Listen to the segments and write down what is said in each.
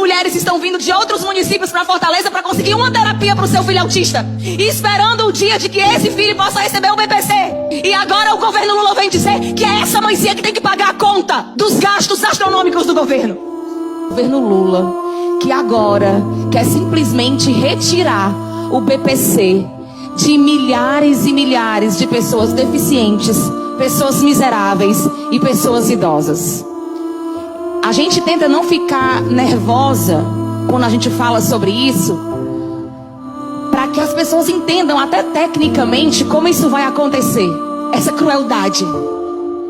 mulheres estão vindo de outros municípios para Fortaleza para conseguir uma terapia para o seu filho autista, e esperando o dia de que esse filho possa receber o BPC. E agora o governo Lula vem dizer que é essa mãezinha que tem que pagar a conta dos gastos astronômicos do governo. O governo Lula, que agora quer simplesmente retirar o BPC de milhares e milhares de pessoas deficientes, pessoas miseráveis e pessoas idosas. A gente tenta não ficar nervosa quando a gente fala sobre isso, para que as pessoas entendam até tecnicamente como isso vai acontecer. Essa crueldade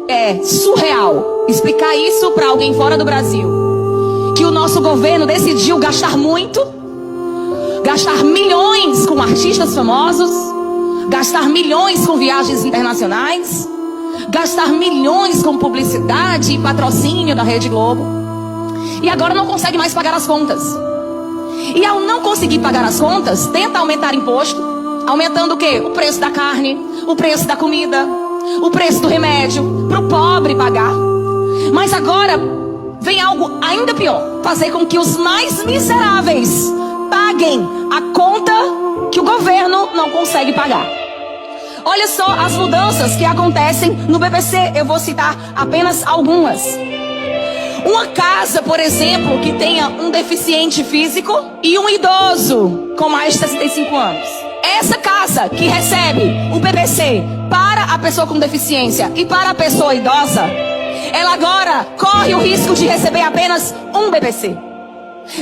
é surreal. Explicar isso para alguém fora do Brasil, que o nosso governo decidiu gastar muito, gastar milhões com artistas famosos, gastar milhões com viagens internacionais, gastar milhões com publicidade e patrocínio da Rede Globo, e agora não consegue mais pagar as contas. E ao não conseguir pagar as contas, tenta aumentar imposto, aumentando o quê? O preço da carne, o preço da comida, o preço do remédio, para o pobre pagar. Mas agora vem algo ainda pior: fazer com que os mais miseráveis paguem a conta que o governo não consegue pagar. Olha só as mudanças que acontecem no BPC. Eu vou citar apenas algumas. Uma casa, por exemplo, que tenha um deficiente físico e um idoso com mais de 65 anos. Essa casa que recebe o BPC para a pessoa com deficiência e para a pessoa idosa, ela agora corre o risco de receber apenas um BPC.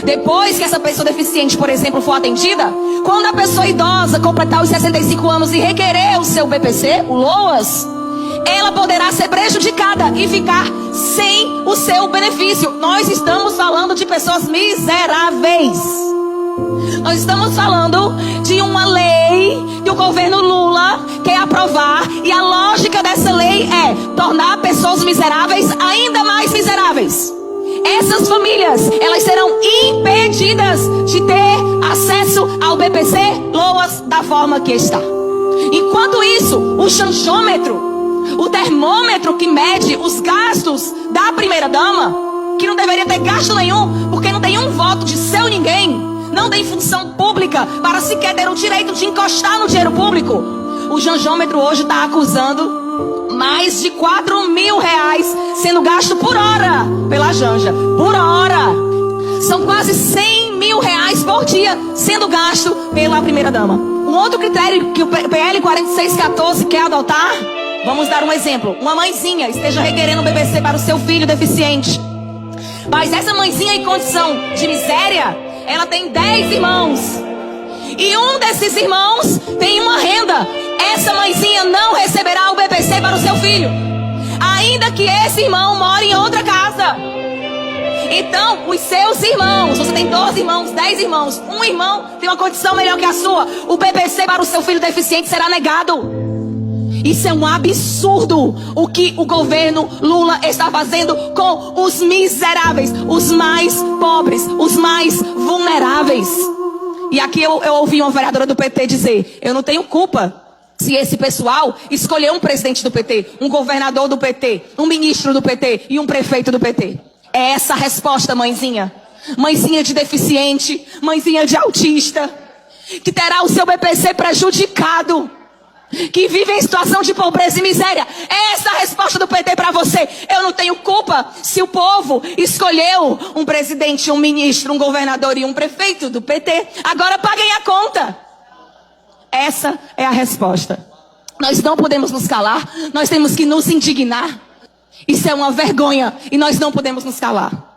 Depois que essa pessoa deficiente, por exemplo, for atendida, quando a pessoa idosa completar os 65 anos e requerer o seu BPC, o LOAS, ela poderá ser prejudicada e ficar sem o seu benefício. Nós estamos falando de pessoas miseráveis. Nós estamos falando de uma lei que o governo Lula quer aprovar, e a lógica dessa lei é tornar pessoas miseráveis ainda mais miseráveis. Essas famílias, elas serão impedidas de ter acesso ao BPC LOAS da forma que está. Enquanto isso, o chanchômetro, o termômetro que mede os gastos da primeira-dama, que não deveria ter gasto nenhum, porque não tem um voto de seu ninguém, não tem função pública para sequer ter o direito de encostar no dinheiro público, o chanchômetro hoje está acusando mais de 4 mil reais sendo gasto por hora pela Janja. Por hora. São quase 100 mil reais por dia sendo gasto pela primeira-dama. Um outro critério que o PL 4614 quer adotar, vamos dar um exemplo. Uma mãezinha esteja requerendo um BPC para o seu filho deficiente, mas essa mãezinha em condição de miséria, ela tem 10 irmãos, e um desses irmãos tem uma renda. Essa mãezinha não receberá o BPC para o seu filho, ainda que esse irmão more em outra casa. Então, os seus irmãos, você tem 12 irmãos, 10 irmãos, um irmão tem uma condição melhor que a sua, o BPC para o seu filho deficiente será negado. Isso é um absurdo, o que o governo Lula está fazendo com os miseráveis, os mais pobres, os mais vulneráveis. E aqui eu ouvi uma vereadora do PT dizer: eu não tenho culpa se esse pessoal escolher um presidente do PT, um governador do PT, um ministro do PT e um prefeito do PT. É essa a resposta, mãezinha. Mãezinha de deficiente, mãezinha de autista, que terá o seu BPC prejudicado, que vive em situação de pobreza e miséria. É essa a resposta do PT para você. Eu não tenho culpa se o povo escolheu um presidente, um ministro, um governador e um prefeito do PT. Agora paguem a conta. Essa é a resposta. Nós não podemos nos calar, nós temos que nos indignar. Isso é uma vergonha e nós não podemos nos calar.